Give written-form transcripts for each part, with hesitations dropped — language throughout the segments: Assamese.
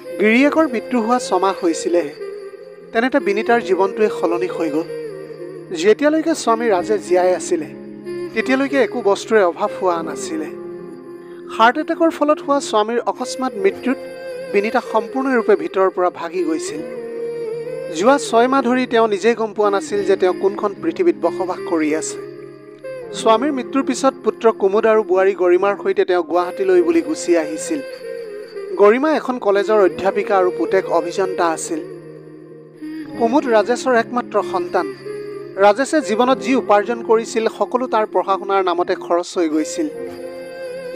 গিৰিয়েকৰ মৃত্যু হোৱা 6 মাহ হৈছিলেহে তেনেতে বিনীতাৰ জীৱনটোৱে সলনি হৈ গ'ল। যেতিয়ালৈকে স্বামী ৰাজে জীয়াই আছিলে তেতিয়ালৈকে একো বস্তুৰে অভাৱ হোৱা নাছিলে। হাৰ্ট এটেকৰ ফলত হোৱা স্বামীৰ অকস্মাত মৃত্যুত বিনীতা সম্পূৰ্ণৰূপে ভিতৰৰ পৰা ভাগি গৈছিল। যোৱা 6 মাহ ধৰি তেওঁ নিজেই গম পোৱা নাছিল যে তেওঁ কোনখন পৃথিৱীত বসবাস কৰি আছে। স্বামীৰ মৃত্যুৰ পিছত পুত্ৰ কুমুদ আৰু বোৱাৰী গৰিমাৰ সৈতে তেওঁ গুৱাহাটীলৈ বুলি গুচি আহিছিল। গৰিমা এখন কলেজৰ অধ্যাপিকা আৰু পুতেক অভিযন্তা আছিল। কুমুদ ৰাজেশৰ একমাত্ৰ সন্তান। ৰাজেশে জীৱনত যি উপাৰ্জন কৰিছিল সকলো তাৰ পঢ়া শুনাৰ নামতে খৰচ হৈ গৈছিল।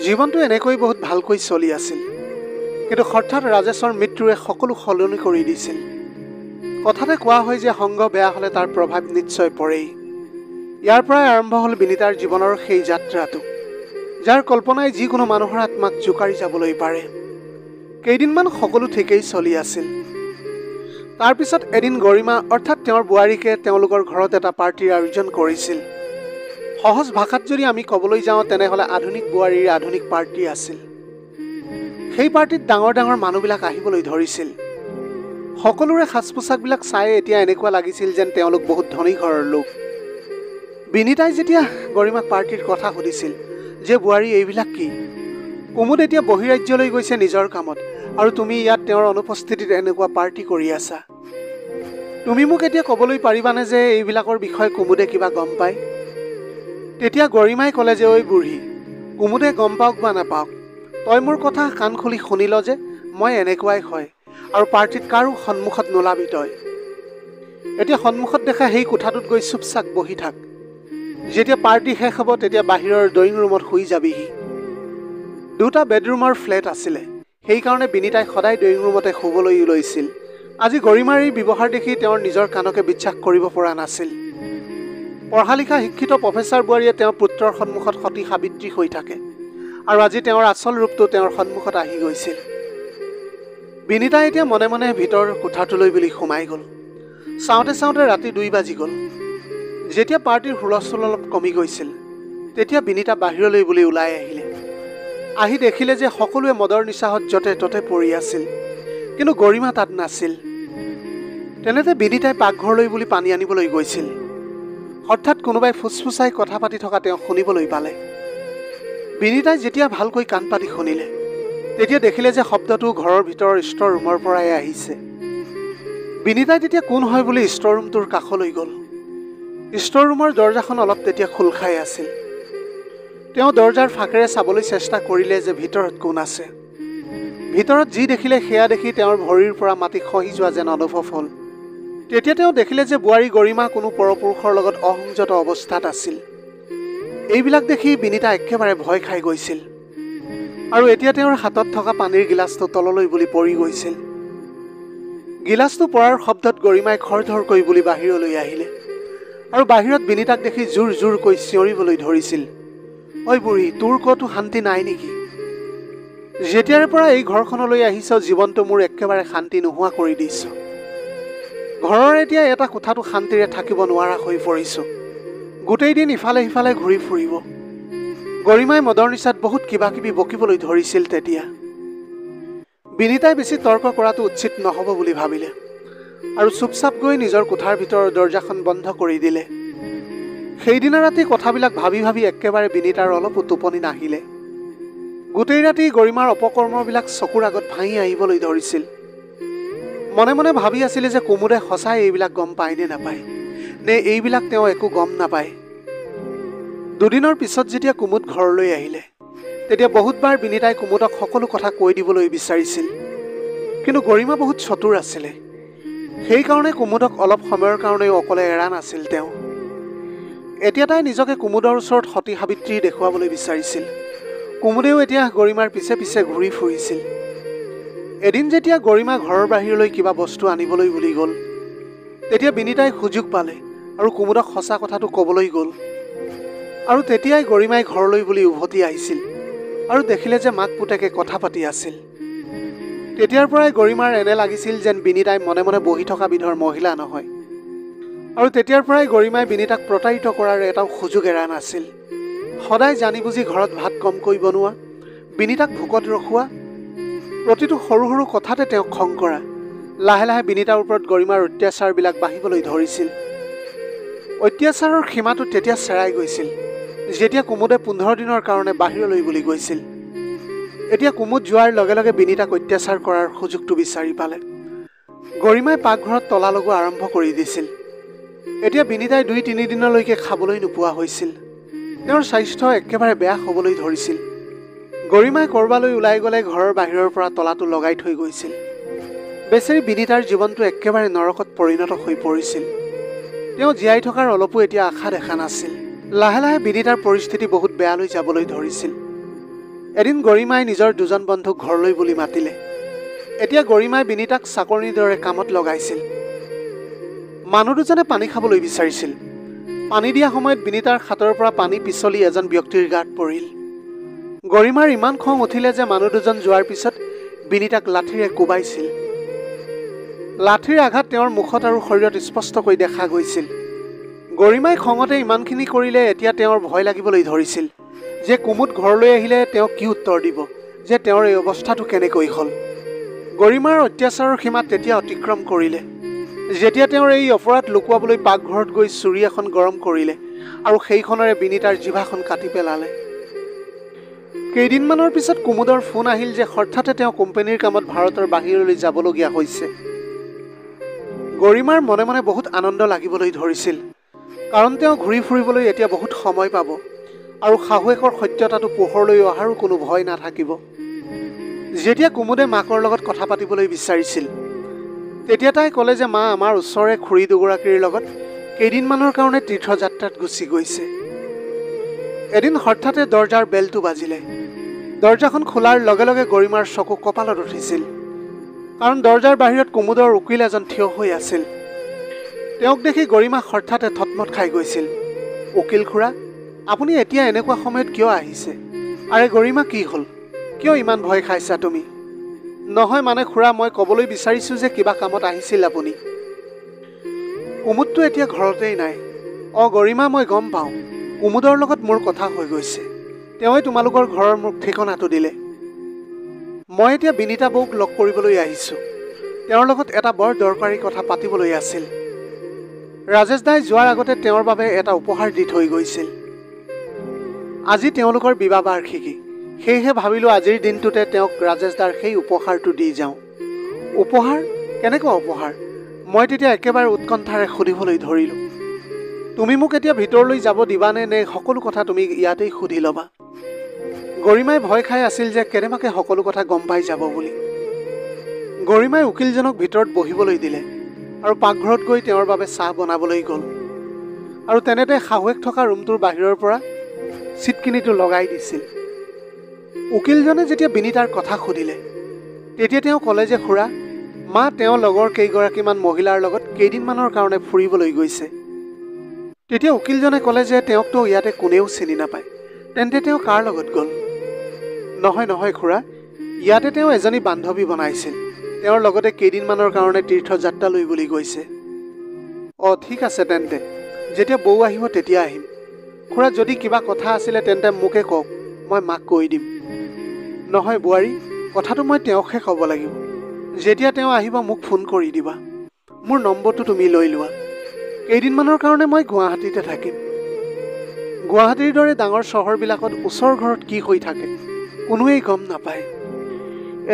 জীৱনটো এনেকৈ বহুত ভালকৈ চলি আছিল, কিন্তু হঠাৎ ৰাজেশৰ মৃত্যুৱে সকলো সলনি কৰি দিছিল। কথাতে কোৱা হয় যে সংগ বেয়া হ'লে তাৰ প্ৰভাৱ নিশ্চয় পৰেই। ইয়াৰ পৰাই আৰম্ভ হ'ল বিনীতাৰ জীৱনৰ সেই যাত্ৰাটো, যাৰ কল্পনাই যিকোনো মানুহৰ আত্মাক জোকাৰি যাবলৈ পাৰে। কেইদিনমান সকলো ঠিকেই চলি আছিল। তাৰপিছত এদিন গৰিমা অৰ্থাৎ তেওঁৰ বোৱাৰীকে তেওঁলোকৰ ঘৰত এটা পাৰ্টিৰ আয়োজন কৰিছিল। সহজ ভাষাত যদি আমি ক'বলৈ যাওঁ তেনেহ'লে আধুনিক বোৱাৰীৰ আধুনিক পাৰ্টি আছিল। সেই পাৰ্টিত ডাঙৰ ডাঙৰ মানুহবিলাক আহিবলৈ ধৰিছিল। সকলোৰে সাজ পোছাকবিলাক চাই এতিয়া এনেকুৱা লাগিছিল যেন তেওঁলোক বহুত ধনী ঘৰৰ লোক। বিনীতাই যেতিয়া গৰিমাক পাৰ্টিৰ কথা সুধিছিল যে বোৱাৰী এইবিলাক কি? কুমুদ এতিয়া বহিৰাজ্যলৈ গৈছে নিজৰ কামত, আৰু তুমি ইয়াত তেওঁৰ অনুপস্থিতিত এনেকুৱা পাৰ্টি কৰি আছা। তুমি মোক এতিয়া ক'বলৈ পাৰিবানে যে এইবিলাকৰ বিষয়ে কুমুদে কিবা গম পায়? তেতিয়া গৰিমাই ক'লে যে ঐ বুঢ়ী, কুমুদে গম পাওক বা নাপাওক, তই মোৰ কথা কাণ খুলি শুনিল যে মই এনেকুৱাই হয়, আৰু পাৰ্টিত কাৰো সন্মুখত নোলাবি তই। এতিয়া সন্মুখত দেখা সেই কোঠাটোত গৈ চুপচাপ বহি থাক। যেতিয়া পাৰ্টি শেষ হ'ব তেতিয়া বাহিৰৰ ড্ৰয়িং ৰুমত শুই যাবিহি। 2টা বেডৰুমৰ ফ্লেট আছিলে, সেইকাৰণে বিনীতাই সদায় ড্ৰয়িং ৰুমতে শুবলৈ লৈছিল। আজি গৰিমাৰ এই ব্যৱহাৰ দেখি তেওঁৰ নিজৰ কাণকে বিশ্বাস কৰিব পৰা নাছিল। পঢ়া লিখা শিক্ষিত প্ৰফেচাৰ বোৱাৰীয়ে তেওঁৰ পুত্ৰৰ সন্মুখত সতী সাবিত্ৰী হৈ থাকে, আৰু আজি তেওঁৰ আচল ৰূপটো তেওঁৰ সন্মুখত আহি গৈছিল। বিনীতা এতিয়া মনে মনে ভিতৰৰ কোঠাটোলৈ বুলি সোমাই গ'ল। চাওঁতে চাওঁতে ৰাতি 2 বাজি গ'ল। যেতিয়া পাৰ্টিৰ হুলস্থুল অলপ কমি গৈছিল তেতিয়া বিনীতা বাহিৰলৈ বুলি ওলাই আহিলে। আহি দেখিলে যে সকলোৱে মদৰ নিচাহত য'তে ত'তে পৰি আছিল, কিন্তু গৰিমা তাত নাছিল। তেনেতে বিনীতাই পাকঘৰলৈ বুলি পানী আনিবলৈ গৈছিল। হঠাৎ কোনোবাই ফুচফুচাই কথা পাতি থকা তেওঁ শুনিবলৈ পালে। বিনীতাই যেতিয়া ভালকৈ কাণ পাতি শুনিলে তেতিয়া দেখিলে যে শব্দটো ঘৰৰ ভিতৰৰ ষ্ট'ৰ ৰুমৰ পৰাই আহিছে। বিনীতাই তেতিয়া কোন হয় বুলি ষ্ট'ৰ ৰুমটোৰ কাষলৈ গ'ল। ষ্ট'ৰ ৰুমৰ দৰ্জাখন অলপ তেতিয়া খোল খাই আছিল। তেওঁ দৰ্জাৰ ফাঁকেৰে চাবলৈ চেষ্টা কৰিলে যে ভিতৰত কোন আছে। ভিতৰত যি দেখিলে সেয়া দেখি তেওঁৰ ভৰিৰ পৰা মাটি খহি যোৱা যেন অনুভৱ হ'ল। তেতিয়া তেওঁ দেখিলে যে বোৱাৰী গৰিমা কোনো পৰপুৰুষৰ লগত অসংযত অৱস্থাত আছিল। এইবিলাক দেখি বিনীতা একেবাৰে ভয় খাই গৈছিল, আৰু এতিয়া তেওঁৰ হাতত থকা পানীৰ গিলাচটো তললৈ বুলি পৰি গৈছিল। গিলাচটো পৰাৰ শব্দত গৰিমাই খৰধৰকৈ বুলি বাহিৰলৈ আহিলে, আৰু বাহিৰত বিনীতাক দেখি জোৰ জোৰকৈ চিঞৰিবলৈ ধৰিছিল, ঐ বুঢ়ী, তোৰ ক'তো শান্তি নাই নেকি? যেতিয়াৰে পৰা এই ঘৰখনলৈ আহিছ জীৱনটো মোৰ একেবাৰে শান্তি নোহোৱা কৰি দিছ। ঘৰৰ এতিয়া এটা কোঠাটো শান্তিৰে থাকিব নোৱাৰা হৈ পৰিছোঁ। গোটেই দিন ইফালে সিফালে ঘূৰি ফুৰিব। গৰিমাই মদৰ নিচাত বহুত কিবা কিবি বকিবলৈ ধৰিছিল। তেতিয়া বিনীতাই বেছি তৰ্ক কৰাটো উচিত নহ'ব বুলি ভাবিলে, আৰু চুপচাপ গৈ নিজৰ কোঠাৰ ভিতৰৰ দৰ্জাখন বন্ধ কৰি দিলে। সেইদিনা ৰাতি কথাবিলাক ভাবি ভাবি একেবাৰে বিনীতাৰ অলপো টোপনি নাহিলে। গোটেই ৰাতি গৰিমাৰ অপকৰ্মবিলাক চকুৰ আগত ভাঙি আহিবলৈ ধৰিছিল। মনে মনে ভাবি আছিলে যে কুমুদে সঁচাই এইবিলাক গম পায় নে নাপায়, নে এইবিলাক তেওঁ একো গম নাপায়। দুদিনৰ পিছত যেতিয়া কুমুদ ঘৰলৈ আহিলে তেতিয়া বহুতবাৰ বিনীতাই কুমুদক সকলো কথা কৈ দিবলৈ বিচাৰিছিল, কিন্তু গৰিমা বহুত চতুৰ আছিলে। সেইকাৰণে কুমুদক অলপ সময়ৰ কাৰণেও অকলে এৰা নাছিল তেওঁ। এতিয়া তাই নিজকে কুমুদৰ ওচৰত সতী সাবিত্ৰী দেখুৱাবলৈ বিচাৰিছিল। কুমুদেও এতিয়া গৰিমাৰ পিছে পিছে ঘূৰি ফুৰিছিল। এদিন যেতিয়া গৰিমা ঘৰৰ বাহিৰলৈ কিবা বস্তু আনিবলৈ বুলি গ'ল তেতিয়া বিনীতাই সুযোগ পালে আৰু কুমুদক সঁচা কথাটো ক'বলৈ গ'ল। আৰু তেতিয়াই গৰিমাই ঘৰলৈ বুলি উভতি আহিছিল আৰু দেখিলে যে মাক পুতেকে কথা পাতি আছিল। তেতিয়াৰ পৰাই গৰিমাৰ এনে লাগিছিল যেন বিনীতাই মনে মনে বহি থকা বিধৰ মহিলা নহয়, আৰু তেতিয়াৰ পৰাই গৰিমাই বিনীতাক প্ৰতাৰিত কৰাৰ এটাও সুযোগ এৰা নাছিল। সদায় জানি বুজি ঘৰত ভাত কমকৈ বনোৱা, বিনীতাক ভোকত ৰখোৱা, প্ৰতিটো সৰু সৰু কথাতে তেওঁক খং কৰা। লাহে লাহে বিনীতাৰ ওপৰত গৰিমাৰ অত্যাচাৰবিলাক বাঢ়িবলৈ ধৰিছিল। অত্যাচাৰৰ সীমাটো তেতিয়া চেৰাই গৈছিল যেতিয়া কুমুদে 15 দিনৰ কাৰণে বাহিৰলৈ বুলি গৈছিল। এতিয়া কুমুদ যোৱাৰ লগে লগে বিনীতাক অত্যাচাৰ কৰাৰ সুযোগটো বিচাৰি পালে। গৰিমাই পাকঘৰত তলা লগোৱা আৰম্ভ কৰি দিছিল। এতিয়া বিনীতাই 2-3 দিনলৈকে খাবলৈ নোপোৱা হৈছিল। তেওঁৰ স্বাস্থ্য একেবাৰে বেয়া হ'বলৈ ধৰিছিল। গৰিমাই কৰবালৈ ওলাই গ'লে ঘৰৰ বাহিৰৰ পৰা তলাটো লগাই থৈ গৈছিল। বেচেৰি বিনীতাৰ জীৱনটো একেবাৰে নৰকত পৰিণত হৈ পৰিছিল। তেওঁ জীয়াই থকাৰ অলপো এতিয়া আশা দেখা নাছিল। লাহে লাহে বিনীতাৰ পৰিস্থিতি বহুত বেয়ালৈ যাবলৈ ধৰিছিল। এদিন গৰিমাই নিজৰ 2জন বন্ধুক ঘৰলৈ বুলি মাতিলে। এতিয়া গৰিমাই বিনীতাক চাকৰিৰ দৰে কামত লগাইছিল। মানুহ দুজনে পানী খাবলৈ বিচাৰিছিল। পানী দিয়া সময়ত বিনীতাৰ হাতৰ পৰা পানী পিছলি এজন ব্যক্তিৰ গাত পৰিল। গৰিমাৰ ইমান খং উঠিলে যে মানুহ দুজন যোৱাৰ পিছত বিনীতাক লাঠিৰে কোবাইছিল। লাঠিৰ আঘাত তেওঁৰ মুখত আৰু শৰীৰত স্পষ্টকৈ দেখা গৈছিল। গৰিমাই খঙতে ইমানখিনি কৰিলে এতিয়া তেওঁৰ ভয় লাগিবলৈ ধৰিছিল যে কুমুদ ঘৰলৈ আহিলে তেওঁ কি উত্তৰ দিব, যে তেওঁৰ এই অৱস্থাটো কেনেকৈ হ'ল। গৰিমাৰ অত্যাচাৰৰ সীমা তেতিয়া অতিক্ৰম কৰিলে যেতিয়া তেওঁৰ এই অপৰাধ লুকুৱাবলৈ পাকঘৰত গৈ চুৰি এখন গৰম কৰিলে আৰু সেইখনেৰে বিনীতাৰ জিভাখন কাটি পেলালে। কেইদিনমানৰ পিছত কুমুদৰ ফোন আহিল যে হঠাতে তেওঁ কোম্পানীৰ কামত ভাৰতৰ বাহিৰলৈ যাবলগীয়া হৈছে। গৰিমাৰ মনে মনে বহুত আনন্দ লাগিবলৈ ধৰিছিল, কাৰণ তেওঁ ঘূৰি ফুৰিবলৈ এতিয়া বহুত সময় পাব আৰু শাহুৱেকৰ সত্যতাটো পোহৰলৈ অহাৰো কোনো ভয় নাথাকিব। যেতিয়া কুমুদে মাকৰ লগত কথা পাতিবলৈ বিচাৰিছিল তেতিয়া তাই ক'লে যে মা আমাৰ ওচৰৰে খুৰী দুগৰাকীৰ লগত কেইদিনমানৰ কাৰণে তীৰ্থযাত্ৰাত গুচি গৈছে। এদিন হঠাতে দৰজাৰ বেলটো বাজিলে। দৰজাখন খোলাৰ লগে লগে গৰিমাৰ চকু কপালত উঠিছিল, কাৰণ দৰজাৰ বাহিৰত কুমুদৰ উকিল এজন থিয় হৈ আছিল। তেওঁক দেখি গৰিমা হঠাতে থতমত খাই গৈছিল। উকিল খুৰা, আপুনি এতিয়া এনেকুৱা সময়ত কিয় আহিছে? আৰে গৰিমা, কি হ'ল? কিয় ইমান ভয় খাইছা তুমি? নহয় মানে খুৰা, মই ক'বলৈ বিচাৰিছোঁ যে কিবা কামত আহিছিল আপুনি। কুমুদটো এতিয়া ঘৰতেই নাই। গৰিমা, মই গম পাওঁ। কুমুদৰ লগত মোৰ কথা হৈ গৈছে। তেওঁই তোমালোকৰ ঘৰৰ মোক ঠিকনাটো দিলে। মই এতিয়া বিনীতা বৌক লগ কৰিবলৈ আহিছোঁ। তেওঁৰ লগত এটা বৰ দৰকাৰী কথা পাতিবলৈ আছিল। ৰাজেশ দাই যোৱাৰ আগতে তেওঁৰ বাবে এটা উপহাৰ দি থৈ গৈছিল। আজি তেওঁলোকৰ বিবাহ বাৰ্ষিকী, সেয়েহে ভাবিলোঁ আজিৰ দিনটোতে তেওঁক ৰাজেশ দাৰ সেই উপহাৰটো দি যাওঁ। উপহাৰ? কেনেকুৱা উপহাৰ? মই তেতিয়া একেবাৰে উৎকণ্ঠাৰে সুধিবলৈ ধৰিলোঁ। তুমি মোক এতিয়া ভিতৰলৈ যাব দিবানে নে সকলো কথা তুমি ইয়াতেই সুধি ল'বা? গৰিমাই ভয় খাই আছিল যে কেনেবাকে সকলো কথা গম পাই যাব বুলি। গৰিমাই উকিলজনক ভিতৰত বহিবলৈ দিলে আৰু পাকঘৰত গৈ তেওঁৰ বাবে চাহ বনাবলৈ গ'ল আৰু তেনেতে শাহুৱেক থকা ৰুমটোৰ বাহিৰৰ পৰা চিটকিনিটো লগাই দিছিল। উকিলজনে যেতিয়া বিনীতাৰ কথা সুধিলে তেতিয়া তেওঁ ক'লে যে খুৰা, মা তেওঁ লগৰ কেইগৰাকীমান মহিলাৰ লগত কেইদিনমানৰ কাৰণে ফুৰিবলৈ গৈছে। তেতিয়া উকিলজনে ক'লে যে তেওঁকতো ইয়াতে কোনেও চিনি নাপায়, তেন্তে তেওঁ কাৰ লগত গ'ল? নহয় নহয় খুৰা, ইয়াতে তেওঁ এজনী বান্ধৱী বনাইছিল। তেওঁৰ লগতে কেইদিনমানৰ কাৰণে তীৰ্থযাত্ৰালৈ বুলি গৈছে। ঠিক আছে তেন্তে, যেতিয়া বৌ আহিব তেতিয়া আহিম। খুৰা, যদি কিবা কথা আছিলে তেন্তে মোকে কওক, মই মাক কৈ দিম। নহয় বোৱাৰী, কথাটো মই তেওঁকহে ক'ব লাগিব। যেতিয়া তেওঁ আহিব মোক ফোন কৰি দিবা। মোৰ নম্বৰটো তুমি লৈ লোৱা। কেইদিনমানৰ কাৰণে মই গুৱাহাটীতে থাকিম। গুৱাহাটীৰ দৰে ডাঙৰ চহৰবিলাকত ওচৰ ঘৰত কি হৈ থাকে কোনোৱেই গম নাপায়।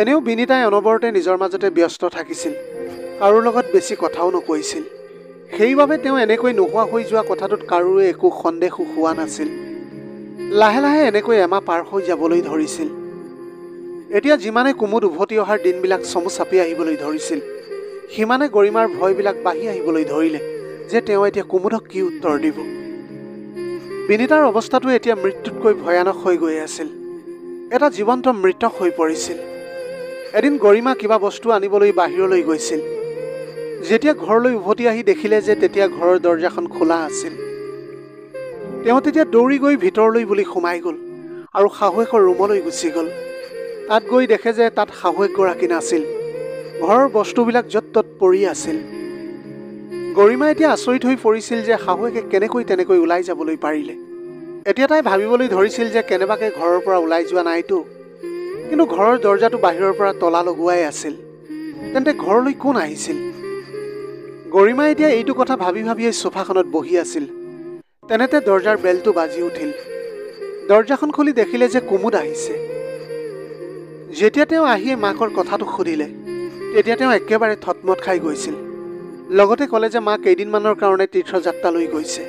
এনেও বিনীতাই অনবৰতে নিজৰ মাজতে ব্যস্ত থাকিছিল, কাৰো লগত বেছি কথাও নকৈছিল। সেইবাবে তেওঁ এনেকৈ নোহোৱা হৈ যোৱা কথাটোত কাৰোৰে একো সন্দেহো হোৱা নাছিল। লাহে লাহে এনেকৈ এমাহ পাৰ হৈ যাবলৈ ধৰিছিল। এতিয়া যিমানে কুমুদ উভতি অহাৰ দিনবিলাক চমু চাপি আহিবলৈ ধৰিছিল সিমানে গৰিমাৰ ভয়বিলাক বাঢ়ি আহিবলৈ ধৰিলে যে তেওঁ এতিয়া কুমুদক কি উত্তৰ দিব। বিনীতাৰ অৱস্থাটো এতিয়া মৃত্যুতকৈ ভয়ানক হৈ গৈ আছিল। এটা জীৱন্ত মৃতক হৈ পৰিছিল। এদিন গৰিমা কিবা বস্তু আনিবলৈ বাহিৰলৈ গৈছিল। যেতিয়া ঘৰলৈ উভতি আহি দেখিলে যে তেতিয়া ঘৰৰ দৰজাখন খোলা আছিল। তেওঁ তেতিয়া দৌৰি গৈ ভিতৰলৈ বুলি সোমাই গ'ল আৰু শাহুৱেকৰ ৰুমলৈ গুচি গ'ল। তাত গৈ দেখে যে তাত শাহুৱেকগৰাকী নাছিল। ঘৰৰ বস্তুবিলাক য'ত ত'ত পৰি আছিল। গৰিমা এতিয়া আচৰিত হৈ পৰিছিল যে শাহুৱেকে কেনেকৈ তেনেকৈ ওলাই যাবলৈ পাৰিলে। এতিয়া তাই ভাবিবলৈ ধৰিছিল যে কেনেবাকে ঘৰৰ পৰা ওলাই যোৱা নাইতো, কিন্তু ঘৰৰ দৰ্জাটো বাহিৰৰ পৰা তলা লগোৱাই আছিল। তেন্তে ঘৰলৈ কোন আহিছিল? গৰিমাই এতিয়া এইটো কথা ভাবি ভাবিয়েই সোফাখনত বহি আছিল। তেনেতে দৰ্জাৰ বেলটো বাজি উঠিল। দৰ্জাখন খুলি দেখিলে যে কুমুদ আহিছে। যেতিয়া তেওঁ আহিয়ে মাকৰ কথাটো সুধিলে, তেতিয়া তেওঁ একেবাৰে থতমত খাই গৈছিল। লগতে ক'লে যে মা কেইদিনমানৰ কাৰণে তীৰ্থযাত্ৰালৈ গৈছে,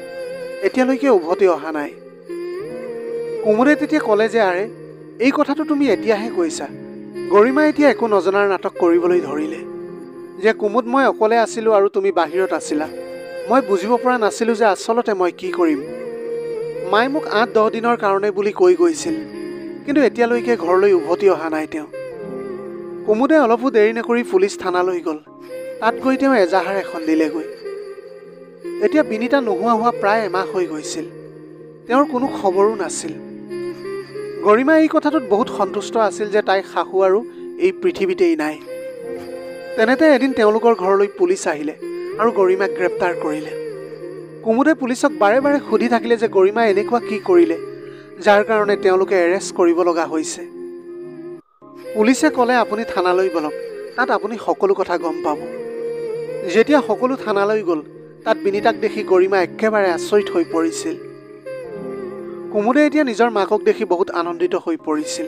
এতিয়ালৈকে উভতি অহা নাই। কুমুদে তেতিয়া ক'লে যে আৰে, এই কথাটো তুমি এতিয়াহে কৈছা। গৰিমাই এতিয়া একো নজনাৰ নাটক কৰিবলৈ ধৰিলে যে কুমুদ, মই অকলে আছিলোঁ আৰু তুমি বাহিৰত আছিলা। মই বুজিব পৰা নাছিলোঁ যে আচলতে মই কি কৰিম। মায়ে মোক 8-10 দিনৰ কাৰণে বুলি কৈ গৈছিল, কিন্তু এতিয়ালৈকে ঘৰলৈ উভতি অহা নাই তেওঁ। কুমুদে অলপো দেৰি নকৰি পুলিচ থানালৈ গ'ল। তাত গৈ তেওঁ এজাহাৰ এখন দিলেগৈ। এতিয়া বিনিতা নোহোৱা হোৱা প্ৰায় এমাহ হৈ গৈছিল। তেওঁৰ কোনো খবৰো নাছিল। গৰিমা এই কথাটোত বহুত সন্তুষ্ট আছিল যে তাইৰ শাহু আৰু এই পৃথিৱীতেই নাই। তেনেতে এদিন তেওঁলোকৰ ঘৰলৈ পুলিচ আহিলে আৰু গৰিমাক গ্ৰেপ্তাৰ কৰিলে। কুমুদে পুলিচক বাৰে বাৰে সুধি থাকিলে যে গৰিমাই এনেকুৱা কি কৰিলে যাৰ কাৰণে তেওঁলোকে এৰেষ্ট কৰিব লগা হৈছে। পুলিচে ক'লে আপুনি থানালৈ বলক, তাত আপুনি সকলো কথা গম পাব। যেতিয়া সকলো থানালৈ গ'ল, তাত বিনিতাক দেখি গৰিমা একেবাৰে আচৰিত হৈ পৰিছিল। কুমুদে এতিয়া নিজৰ মাকক দেখি বহুত আনন্দিত হৈ পৰিছিল।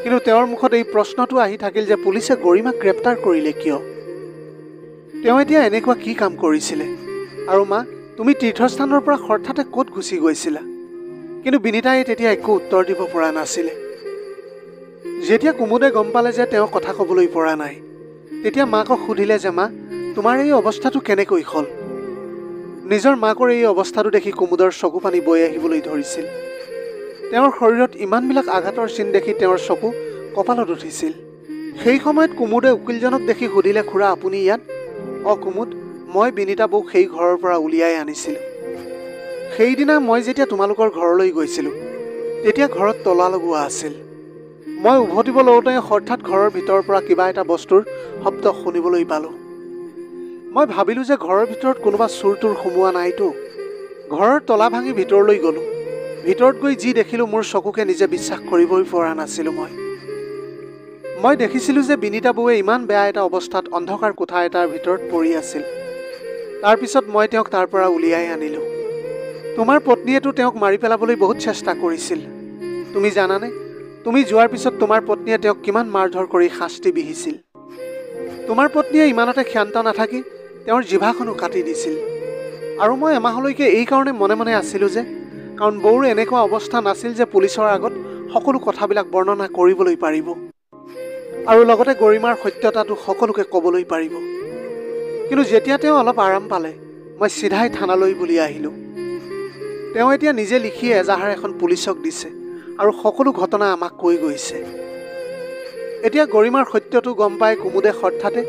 কিন্তু তেওঁৰ মুখত এই প্ৰশ্নটো আহি থাকিল যে পুলিচে গৰিমাক গ্ৰেপ্তাৰ কৰিলে কিয়? তেওঁ এতিয়া এনেকুৱা কি কাম কৰিছিলে? আৰু মা, তুমি তীৰ্থস্থানৰ পৰা হঠাতে ক'ত গুচি গৈছিলা? কিন্তু বিনিতাই তেতিয়া একো উত্তৰ দিব পৰা নাছিলে। যেতিয়া কুমুদে গম পালে যে তেওঁ কথা ক'বলৈ পৰা নাই, তেতিয়া মাকক সুধিলে যে মা, তোমাৰ এই অৱস্থাটো কেনেকৈ হ'ল? নিজৰ মাকৰ এই অৱস্থাটো দেখি কুমুদৰ চকু পানী বৈ আহিবলৈ ধৰিছিল। তেওঁৰ শৰীৰত ইমানবিলাক আঘাতৰ চিন দেখি তেওঁৰ চকু কপালত উঠিছিল। সেই সময়ত কুমুদে উকিলজনক দেখি সুধিলে, খুৰা আপুনি ইয়াত? কুমুদ, মই বিনিতা বৌক সেই ঘৰৰ পৰা উলিয়াই আনিছিলোঁ। সেইদিনা মই যেতিয়া তোমালোকৰ ঘৰলৈ গৈছিলোঁ, তেতিয়া ঘৰত তলা লগোৱা আছিল। মই উভতিব লওঁতে হঠাৎ ঘৰৰ ভিতৰৰ পৰা কিবা এটা বস্তুৰ শব্দ শুনিবলৈ পালোঁ। মই ভাবিলোঁ যে ঘৰৰ ভিতৰত কোনোবা চোৰ-টোৰ সোমোৱা নাইতো। ঘৰৰ তলা ভাঙি ভিতৰলৈ গ'লোঁ। ভিতৰত গৈ যি দেখিলোঁ মোৰ চকুকে নিজে বিশ্বাস কৰিবই পৰা নাছিলোঁ। মই দেখিছিলোঁ যে বিনিতা বৌৱে ইমান বেয়া এটা অৱস্থাত অন্ধকাৰ কোঠা এটাৰ ভিতৰত পৰি আছিল। তাৰপিছত মই তেওঁক তাৰ পৰা উলিয়াই আনিলোঁ। তোমাৰ পত্নীয়েতো তেওঁক মাৰি পেলাবলৈ বহুত চেষ্টা কৰিছিল। তুমি জানানে, তুমি যোৱাৰ পিছত তোমাৰ পত্নীয়ে তেওঁক কিমান মাৰধৰ কৰি শাস্তি বিহিছিল। তোমাৰ পত্নীয়ে ইমানতে ক্ষান্ত নাথাকি তেওঁৰ জিভাখনো কাটি দিছিল। আৰু মই এমাহলৈকে এই কাৰণে মনে মনে আছিলোঁ যে কাৰণ বৌৰ এনেকুৱা অৱস্থা নাছিল যে পুলিচৰ আগত সকলো কথাবিলাক বৰ্ণনা কৰিবলৈ পাৰিব আৰু লগতে গৰিমাৰ সত্যতাটো সকলোকে ক'বলৈ পাৰিব। কিন্তু যেতিয়া তেওঁ অলপ আৰাম পালে, মই চিধাই থানালৈ বুলি আহিলোঁ। তেওঁ এতিয়া নিজে লিখি এজাহাৰ এখন পুলিচক দিছে আৰু সকলো ঘটনা আমাক কৈ গৈছে। এতিয়া গৰিমাৰ সত্যটো গম পাই কুমুদে হঠাতে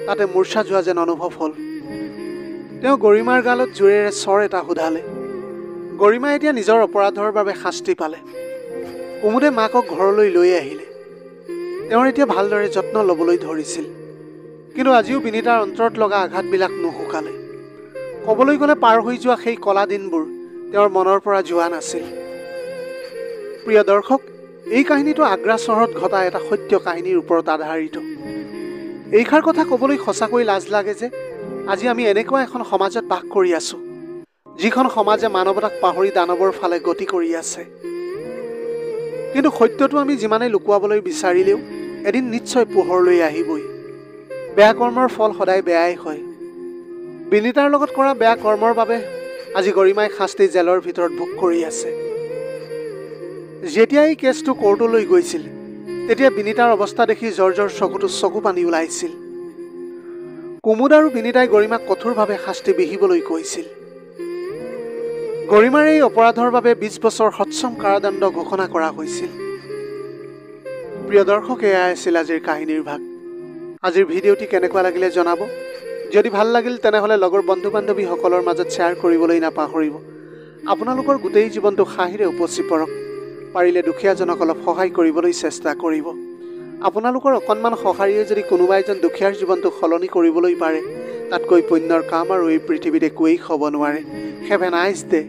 তাতে মূৰ্ছা যোৱা যেন অনুভৱ হ'ল। তেওঁ গৰিমাৰ গালত জোৰেৰে চৰ এটা সোধালে। গৰিমাই এতিয়া নিজৰ অপৰাধৰ বাবে শাস্তি পালে। কুমুদে মাকক ঘৰলৈ লৈ আহিলে। তেওঁৰ এতিয়া ভালদৰে যত্ন ল'বলৈ ধৰিছিল। কিন্তু আজিও বিনিতাৰ অন্তৰত লগা আঘাতবিলাক নুশুকালে। ক'বলৈ গ'লে পাৰ হৈ যোৱা সেই কলা দিনবোৰ তেওঁৰ মনৰ পৰা যোৱা নাছিল। প্ৰিয় দৰ্শক, এই কাহিনীটো আগ্ৰা চহৰত ঘটা এটা সত্য কাহিনীৰ ওপৰত আধাৰিত। এইষাৰ কথা ক'বলৈ সঁচাকৈ লাজ লাগে যে আজি আমি এনেকুৱা এখন সমাজত বাস কৰি আছোঁ, যিখন সমাজে মানৱতাক পাহৰি দানৱৰ ফালে গতি কৰি আছে। কিন্তু সত্যটো আমি যিমানেই লুকুৱাবলৈ বিচাৰিলেও এদিন নিশ্চয় পোহৰলৈ আহিবই। বেয়া কৰ্মৰ ফল সদায় বেয়াই হয়। বিনিতাৰ লগত কৰা বেয়া কৰ্মৰ বাবে আজি গৰিমাই শাস্তি জেলৰ ভিতৰত ভোগ কৰি আছে। যেতিয়া এই কেছটো কোৰ্টলৈ গৈছিল, তেতিয়া বিনিতাৰ অৱস্থা দেখি জৰ্জৰ চকু পানী ওলাইছিল। কুমুদ আৰু বিনিতাই গৰিমাক কঠোৰভাৱে শাস্তি বিহিবলৈ কৈছিল। গৰিমাৰ এই অপৰাধৰ বাবে 20 বছৰ সশ্ৰম কাৰাদণ্ড ঘোষণা কৰা হৈছিল। প্ৰিয় দৰ্শক, এয়াই আছিল আজিৰ কাহিনীৰ ভাগ। আজিৰ ভিডিঅ'টি কেনেকুৱা লাগিলে জনাব। যদি ভাল লাগিল তেনেহ'লে লগৰ বন্ধু-বান্ধৱীসকলৰ মাজত শ্বেয়াৰ কৰিবলৈ নাপাহৰিব। আপোনালোকৰ গোটেই জীৱনটো হাঁহিৰে উপচি পৰক। পাৰিলে দুখীয়াজনক অলপ সহায় কৰিবলৈ চেষ্টা কৰিব। আপোনালোকৰ অকণমান সঁহাৰিয়ে যদি কোনোবা এজন দুখীয়াৰ জীৱনটো সলনি কৰিবলৈ পাৰে, তাতকৈ পুণ্যৰ কাম আৰু এই পৃথিৱীত একোৱেই হ'ব নোৱাৰে। Have a nice day.